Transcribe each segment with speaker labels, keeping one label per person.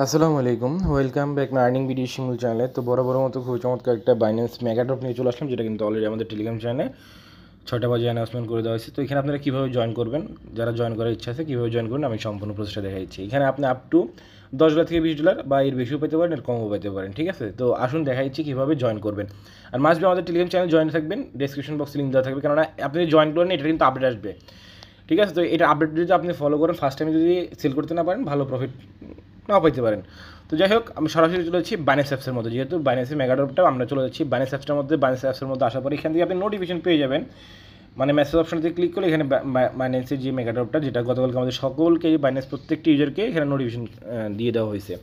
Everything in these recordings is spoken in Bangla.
Speaker 1: আসসালামু আলাইকুম, welcome back my earning video Shimul চ্যানেলে। তো বড় মতো খুবই চমৎকার একটা বাইন্যান্স মেগাড্রপ নিয়ে চলে আসলাম, যেটা কিন্তু অলরেডি আমাদের টেলিগ্রাম চ্যানেলে 6টা বাজে অ্যানাউন্সমেন্ট করে দেওয়া হয়েছে। তো এখানে আপনারা কীভাবে জয়েন করবেন, যারা জয়েন করার ইচ্ছা আছে কীভাবে জয়েন করবেন আমি সম্পূর্ণ প্রসেসটা দেখা দিচ্ছি। এখানে আপনি আপ টু $10 থেকে $20 বা এর বেশিও পেতে পারেন, এর কমও পেতে পারেন, ঠিক আছে। তো আসুন দেখা দিচ্ছি কীভাবে জয়েন করবেন। আর মাস্ট বি আমাদের টেলিগ্রাম চ্যানেল জয়েন থাকবেন, ডেসক্রিপশন বক্সে লিঙ্ক দেওয়া থাকবে, কেননা আপনি জয়েন করেন এটা কিন্তু আপডেট আসবে, ঠিক আছে। তো এটা আপডেট যদি আপনি ফলো করেন, ফার্স্ট টাইমে যদি সেল করতে না পারেন ভালো প্রফিট নাও পাইতে পারেন। তো যাই হোক, আমি সরাসরি চলে যাচ্ছি বাইন্যান্স অ্যাপসের মধ্যে, যেহেতু বাইন্যান্সের মেগাড্রপটা আমরা চলে যাচ্ছি বাইন্যান্স অ্যাপসটার মধ্যে। বাইন্যান্স অ্যাপসের মধ্যে আসার পরে এখান থেকে আপনি নোটিফিকেশন পেয়ে যাবেন, মানে মেসেজ অপশনতে ক্লিক করলে এখানে বাইন্যান্সের যে মেগাড্রপটা, যেটা গতকালকে আমাদের সকলকে বাইন্যান্স প্রত্যেকটি ইউজারকে এখানে নোটিফিকেশন দিয়ে দেওয়া হয়েছে।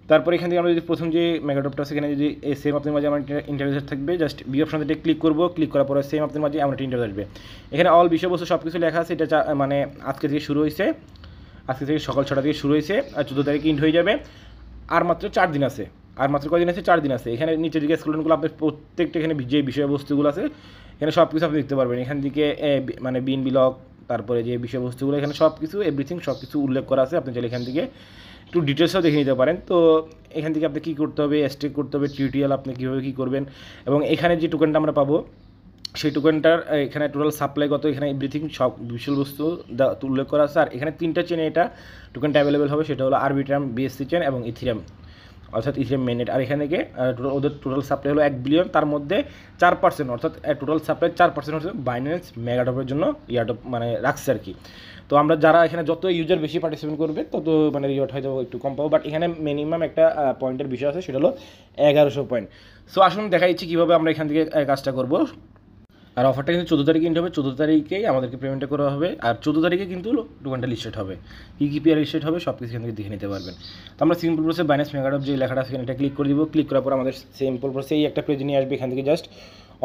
Speaker 1: তারপর এখান থেকে আমরা যদি প্রথম যে মেগাড্রপটা আছে এখানে যদি সেম আপনার মাঝে আমার ইন্টারভিউ থাকবে, জাস্ট বি অপশনতে ক্লিক করবো, ক্লিক করার পরে সেম আপনার মাঝে আমার ইন্টারভিউ আসবে। এখানে অল বিষয়বস্তু সব কিছু লেখা আছে। এটা মানে আজকে থেকে শুরু হয়েছে, আজকে থেকে সকাল 6টা থেকে শুরু হয়েছে, আর 14 তারিখে ইন্ড হয়ে যাবে। আর মাত্র 4 দিন আছে, আর মাত্র কদিন আছে, 4 দিন আছে। এখানে নিচের দিকে স্ক্রলগুলো আপনি প্রত্যেকটা এখানে যে বিষয়বস্তুগুলো আছে এখানে সব কিছু আপনি দেখতে পারবেন। এখান থেকে মানে বিন ব্লগ, তারপরে যে বিষয়বস্তুগুলো এখানে সব কিছু এভরিথিং সব কিছু উল্লেখ করা আছে। আপনি চাইলে এখান থেকে একটু ডিটেলসও দেখে নিতে পারেন। তো এখান থেকে আপনি কী করতে হবে, স্টেক করতে হবে, টিউটোরিয়াল আপনি কীভাবে কী করবেন, এবং এখানে যে টোকেনটা আমরা পাবো সেই টোকেনটার এখানে টোটাল সাপ্লাই কত, এখানে এভরিথিং সব বিষয়বস্তু উল্লেখ করা আছে। আর এখানে 3টা চেনে এটা টোকেনটা অ্যাভেলেবেল হবে, সেটা হলো আরবিট্রাম, বিএসসি চেন এবং ইথিরিয়াম, অর্থাৎ ইথিরিয়াম মেননেট। আর এখানে থেকে ওদের টোটাল সাপ্লাই হলো 1 বিলিয়ন, তার মধ্যে 4%, অর্থাৎ টোটাল সাপ্লাই 4% হচ্ছে বাইন্যান্স মেগাডপের জন্য ইয়ারডপ মানে রাখছে আর কি। তো আমরা যারা এখানে যত ইউজার বেশি পার্টিসিপেট করবে তত মানে রিওয়ার্ড হয়তো একটু কম পাবো, বাট এখানে মিনিমাম একটা পয়েন্টের বিষয় আছে, সেটা হলো 1100 পয়েন্ট। সো আসুন দেখা যাচ্ছে কীভাবে আমরা এখান থেকে কাজটা করবো। আর অফারটা কিন্তু 14 তারিখে ইন্ড হবে, 14 তারিখেই আমাদেরকে পেমেন্টটা করা হবে। আর 14 তারিখে কিন্তু টোকেনটা লিস্টেড হবে, কী কী পেয়ার লিস্টেড হবে সব কিছু এখান থেকে দেখে নিতে পারবেন। তো আমরা সিম্পল প্রসেসে বাইন্যান্স মেগাডপ যে লেখাটা আছে এটা ক্লিক করে দিব। ক্লিক করার পর আমাদের সিম্পল প্রসেসে এই একটা পেজ নিয়ে আসবে। এখান থেকে জাস্ট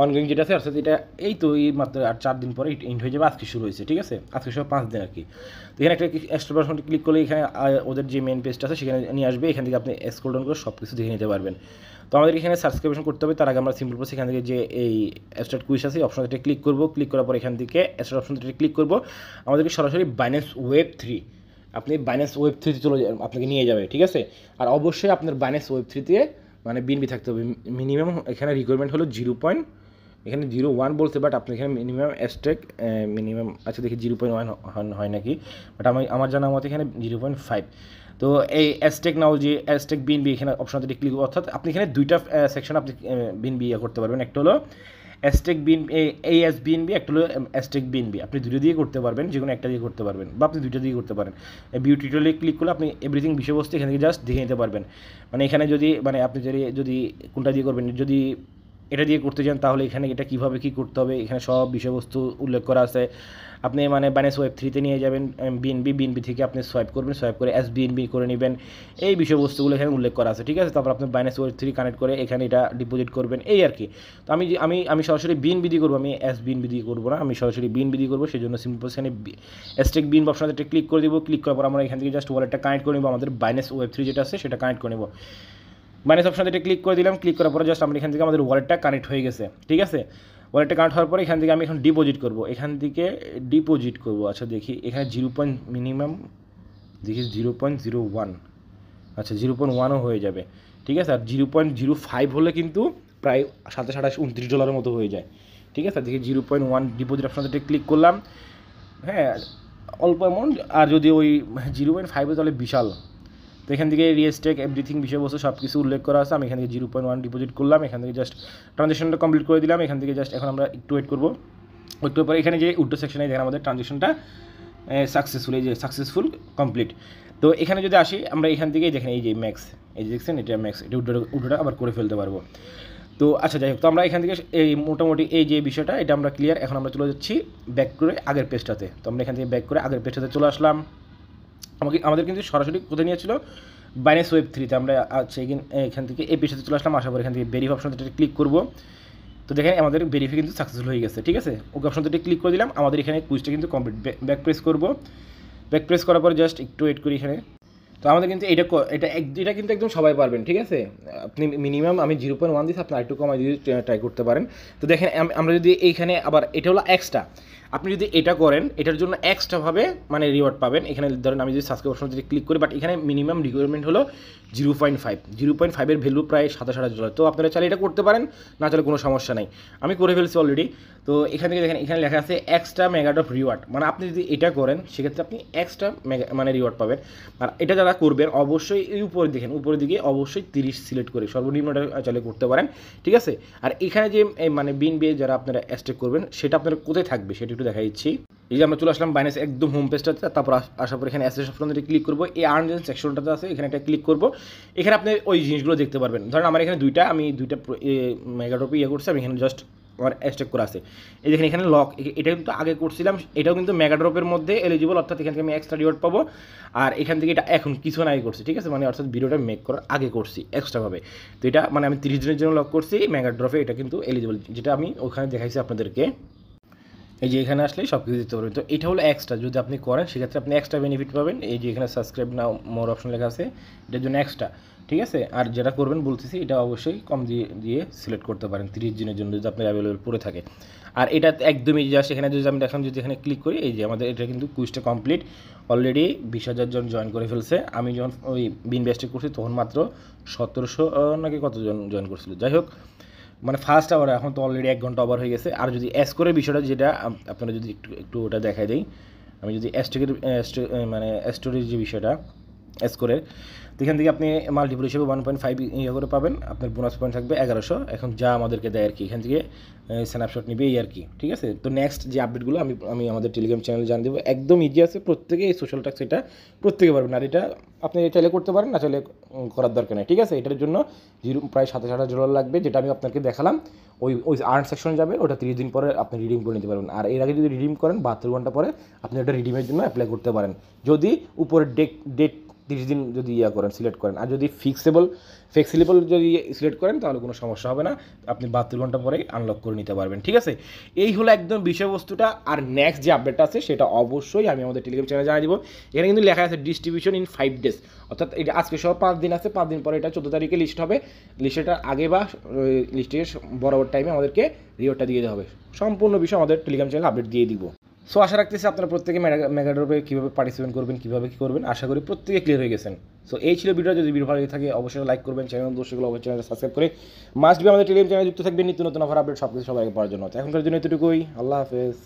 Speaker 1: অনগোয়িং যেটা আছে, অর্থাৎ এটা এই তো এই মাত্র আর 4 দিন পরে ইন্ড হয়ে যাবে, আজকে শুরু হয়েছে, ঠিক আছে। আজকে সব 5 দিন আর কি। তো এখানে একটা এক্সট্রা পার্সেন্ট ক্লিক করলে এখানে ওদের যে মেন পেজটা আছে সেখানে নিয়ে আসবে। এখান থেকে আপনি স্ক্রল ডাউন করে সব কিছু দেখে নিতে পারবেন। তো আমাদের এখানে সাবস্ক্রিপশন করতে হবে, তার আগে আমরা সিম্পল প্রসেস এখান থেকে যে এই স্টার্ট কুইজ আছে অপশনটা ক্লিক করবো। ক্লিক করার পর এখান থেকে স্টার্ট অপশনটা ক্লিক করবো, আমাদেরকে সরাসরি বাইন্যান্স ওয়েব 3, আপনি বাইন্যান্স ওয়েব 3 চলে আপনাকে নিয়ে যাবে, ঠিক আছে। আর অবশ্যই আপনার বাইন্যান্স ওয়েব 3 মানে বিএনবি থাকতে হবে। মিনিমাম এখানে রিকোয়ারমেন্ট হলো 0. এখানে 0.1 বলছে, বাট আপনি এখানে মিনিমাম স্টেক মিনিমাম আচ্ছা দেখি 0.1 হয় নাকি, বাট আমার জানা মতে এখানে 0.5। তো এই স্টেক নাও যে স্টেক বিএনবি এখানে অপশনটা ক্লিক, অর্থাৎ আপনি এখানে 2টা সেকশন আপনি বিএনবি করতে পারবেন। একটা হলো স্টেক বিএনবি এএস বিএনবি, একটা হলো স্টেক বিএনবি। আপনি দুটো দিয়ে করতে পারবেন, যে কোনো একটা দিয়ে করতে পারবেন, বা আপনি দুটো দিয়ে করতে পারেন। ভিউ টিউটোরিয়ালে ক্লিক করলে আপনি এভরিথিং বিষয়বস্তু এখান থেকে জাস্ট দেখে নিতে পারবেন। মানে এখানে যদি মানে আপনি যদি কোনটা দিয়ে করবেন, যদি এটা দিয়ে করতে চান তাহলে এখানে এটা কীভাবে কী করতে হবে এখানে সব বিষয়বস্তু উল্লেখ করা আছে। আপনি মানে বাইন্যান্স ওয়েব 3 নিয়ে যাবেন, বিএনবি থেকে আপনি সোয়াইপ করবেন, সোয়াইপ করে বিএনবি করে নেবেন, এই বিষয়বস্তুগুলো এখানে উল্লেখ করা আছে, ঠিক আছে। তারপর আপনি বাইন্যান্স ওয়েব 3 কানেক্ট করে এখানে এটা ডিপোজিট করবেন, এই আর কি। তো আমি সরাসরি বিএনবি দিয়ে করবো, আমি বিএনবি দিয়ে করবো না, আমি সরাসরি বিএনবি দিয়ে করবো। সেই জন্য সিম্পল এখানে স্টেক বিএনবি অপশনটা ক্লিক করে দেবো। ক্লিক করার পর আমরা এখান থেকে জাস্ট ওয়ালেটটা কানেক্ট করে নেবো, আমাদের বাইন্যান্স ওয়েব 3 যেটা আছে সেটা কানেক্ট করে নেবো। বাইন্যান্স অপশন এটা ক্লিক করে দিলাম। ক্লিক করার পরে জাস্ট আমরা এখান থেকে আমাদের ওয়ালেটটা কানেক্ট হয়ে গেছে, ঠিক আছে। ওয়ালেটটা কানেক্ট হওয়ার পরে এখান থেকে আমি এখন ডিপোজিট করবো, এখান থেকে ডিপোজিট করবো। আচ্ছা দেখি এখানে মিনিমাম দেখি 0.01, আচ্ছা 0.1ও হয়ে যাবে, ঠিক আছে। আর 0.05 হলে কিন্তু প্রায় $27-28-29 মতো হয়ে যায়, ঠিক আছে। দেখি 0.1 ডিপোজিট অপশনটা ক্লিক করলাম, হ্যাঁ অল্প অ্যামাউন্ট। আর যদি ওই 0.5 তাহলে বিশাল। তো এখান থেকে রিস্টেক এভরিথিং বিষয়বস্তু সব কিছু উল্লেখ করা আছে। আমি এখান থেকে 0.1 ডিপোজিট করলাম, এখান থেকে জাস্ট ট্রানজেকশনটা কমপ্লিট করে দিলাম। এখান থেকে জাস্ট এখন আমরা একটু ওয়েট করবো। ওয়েট করার পরে এখানে যে উল্টো সেকশনে দেখেন আমাদের ট্রানজেকশনটা সাকসেসফুল, এই যে সাকসেসফুল কমপ্লিট। তো এখানে যদি আসি আমরা এখান থেকেই দেখেন এই যে ম্যাক্স, এই যে দেখছেন এটা ম্যাক্স, এটা উল্টোটা আবার করে ফেলতে পারবো। তো আচ্ছা যাই হোক, তো আমরা এখান থেকে এই মোটামুটি এই যে বিষয়টা এটা আমরা ক্লিয়ার। এখন আমরা চলে যাচ্ছি ব্যাক করে আগের পেজটাতে। তো আমরা এখান থেকে ব্যাক করে আগের পেজটাতে চলে আসলাম। আমাদের কিন্তু সরাসরি কোথায় নিয়েছিল, বাইন্যান্স ওয়েব 3 আমরা আচ্ছা এখান থেকে এই পেজটাতে চলে আসলাম। আসার পর এখান থেকে ভেরিফাই অপশনটা ক্লিক করবো। তো দেখেন আমাদের ভেরিফাই কিন্তু সাকসেসফুল হয়ে গেছে, ঠিক আছে। ওকে অপশনটা ক্লিক করে দিলাম, আমাদের এখানে কুইজটা কিন্তু কমপ্লিট। ব্যাক প্রেস করবো, ব্যাক প্রেস করার পর জাস্ট একটু ওয়েট করি এখানে। তো আমাদের কিন্তু এটা কিন্তু একদম সবাই পারবেন, ঠিক আছে। আপনি মিনিমাম আমি 0.1 দিচ্ছি, আপনি আরেকটু কমাই দিয়ে ট্রাই করতে পারেন। তো দেখেন আমরা যদি এইখানে আবার এটা হলো এক্সট্রা, আপনি যদি এটা করেন এটার জন্য এক্সট্রাভাবে মানে রিওয়ার্ড পাবেন। এখানে ধরেন আমি যদি সাবস্ক্রাইব অপশন যদি ক্লিক করি, বাট এখানে মিনিমাম রিকোয়ারমেন্ট হলো 0.5 ভ্যালু প্রায় $27,000। তো আপনারা চাইলে এটা করতে পারেন, না চাইলে কোনো সমস্যা নাই, আমি করে ফেলছি অলরেডি। তো এখান থেকে দেখেন এখানে লেখা আছে এক্সট্রা মেগাড্রপ রিওয়ার্ড, মানে আপনি যদি এটা করেন সেক্ষেত্রে আপনি এক্সট্রা মানে রিওয়ার্ড পাবেন। আর এটা যারা করবেন অবশ্যই এই উপরে দেখেন, উপরের দিকে অবশ্যই 30 সিলেক্ট করে সর্বনিম্নটা চাইলে করতে পারেন, ঠিক আছে। আর এখানে যে মানে বিন বে যারা আপনারা স্টেক করবেন সেটা আপনারা কোথায় থাকবে সেটা একটু দেখাই দিচ্ছি। এই যে আমরা চলে আসলাম বাইন্যান্স একদম হোম পেজটাতে, তারপর আসার পর এখানে অ্যাসেস অপশনটা ক্লিক করবো, এই আর্ন সেকশনটাতে আছে এখানে একটা ক্লিক করবো। এখানে আপনি ওই জিনিসগুলো দেখতে পারবেন। ধরেন আমার এখানে আমি দুইটা মেগাড্রপে করছি, আমি এখানে জাস্ট আমার স্টেক করা আছে। এই দেখেন এখানে লক, এটা কিন্তু আগে করছিলাম, এটাও কিন্তু মেগাড্রপের মধ্যে এলিজিবল, অর্থাৎ এখান থেকে আমি এক্সট্রা রিওয়ার্ড পাবো। আর এখান থেকে এটা এখন কিছু আগে করছি, ঠিক আছে, মানে অর্থাৎ ভিডিওটা মেক করার আগে করছি এক্সট্রাভাবে। তো এটা মানে আমি 30 দিনের জন্য লক করছি মেগাড্রপে, এটা কিন্তু এলিজিবল, যেটা আমি ওখানে দেখাইছি আপনাদেরকে। এই যে এখানে আসলেই সব কিছু দিতে পারবেন। তো এটা হলো এক্সট্রা, যদি আপনি করেন সেক্ষেত্রে আপনি এক্সট্রা বেনিফিট পাবেন। এই যে এখানে সাবস্ক্রাইব নাও মোর অপশন লেখা আছে, এটার জন্য এক্সট্রা, ঠিক আছে। আর যেটা করবেন বলতেছি এটা অবশ্যই কম দিয়ে সিলেক্ট করতে পারেন 30 দিনের জন্য, যদি আপনার অ্যাভেলেবল পড়ে থাকে। আর এটা একদমই জাস্ট এখানে যদি আমি এখন যদি এখানে ক্লিক করি, এই যে আমাদের এটা কিন্তু কুইজটা কমপ্লিট, অলরেডি 20,000 জন জয়েন করে ফেলছে। আমি যখন ওই বিন ব্যাস্টে করছি তখন মাত্র 1700 নাকি কতজন জয়েন করছিল, যাই হোক মানে ফার্স্ট আওয়ার, এখন তো অলরেডি 1 ঘন্টা ওভার হয়ে গেছে। আর যদি স্কোরের বিষয়টা যেটা আপনারা যদি একটু ওটা দেখাই দিই, আমি যদি মানে স্টোরেজ যে বিষয়টা স্কোরের, তো এখান থেকে আপনি মাল্টিপল হিসেবে 1.5 করে পাবেন, আপনার বোনাস পয়েন্ট থাকবে 1100। এখন যা আমাদেরকে দেয় আর কি, এখান থেকে স্ন্যাপশট নিবে এই আর কি, ঠিক আছে। তো নেক্সট যে আপডেটগুলো আমি আমাদের টেলিগ্রাম চ্যানেলে জানিয়ে দেবো, একদম ইজি আছে, প্রত্যেকে এই সোশ্যাল ট্যাক্স এটা প্রত্যেকে পারবেন। আর এটা আপনি চাইলে করতে পারেন, না চাইলে করার দরকার নেই, ঠিক আছে। এটার জন্য প্রায় $27,000 লাগবে, যেটা আমি আপনাকে দেখালাম। ওই আর্ন সেকশনে যাবে, ওটা 30 দিন পরে আপনি রিডিম করে নিতে পারবেন। আর এর আগে যদি রিডিম করেন 72 ঘন্টা পরে আপনি ওটা রিডিমের জন্য অ্যাপ্লাই করতে পারেন, যদি উপরের ডেট 30 দিন যদি করেন সিলেক্ট করেন। আর যদি ফ্লেক্সিবল যদি সিলেক্ট করেন তাহলে কোনো সমস্যা হবে না, আপনি 72 ঘন্টা পরেই আনলক করে নিতে পারবেন, ঠিক আছে। এই হলো একদম বিষয়বস্তুটা। আর নেক্সট যে আপডেটটা আছে সেটা অবশ্যই আমি আমাদের টেলিগ্রাম চ্যানেলে জানিয়ে দিব। এখানে কিন্তু লেখা আছে ডিস্ট্রিবিউশন ইন 5 days, অর্থাৎ এটা আজকে সহ 5 দিন আছে, 5 দিন পরে এটা 14 তারিখে লিস্ট হবে। লিস্টের আগে বা লিস্টের বরাবর টাইমে আমাদেরকে রিওয়ার্ডটা দিয়ে দেওয়া হবে। সম্পূর্ণ বিষয় আমাদের টেলিগ্রাম চ্যানেলে আপডেট দিয়ে দিব। সো আশা রাখতেছি আপনারা প্রত্যেকে মেগাড্রপে কীভাবে পার্টিসিপেট করবেন, কীভাবে কী করবেন, আশা করি প্রত্যেকে ক্লিয়ার হয়ে গেছেন। সো এই ছিল ভিডিও। যদি ভিডিও ভালো লাগে থাকে অবশ্যই লাইক করবেন, চ্যানেল দর্শকগুলো অবশ্যই চ্যানেলটা সাবস্ক্রাইব করে মাস্ট বি আমাদের টেলিগ্রাম চ্যানেলে যুক্ত থাকবেন, নিত্য নতুন অফার আপডেট সব কিছু সবাইকে পাওয়ার জন্য। এখনকার জন্য এতটুকুই, আল্লাহ হাফেজ।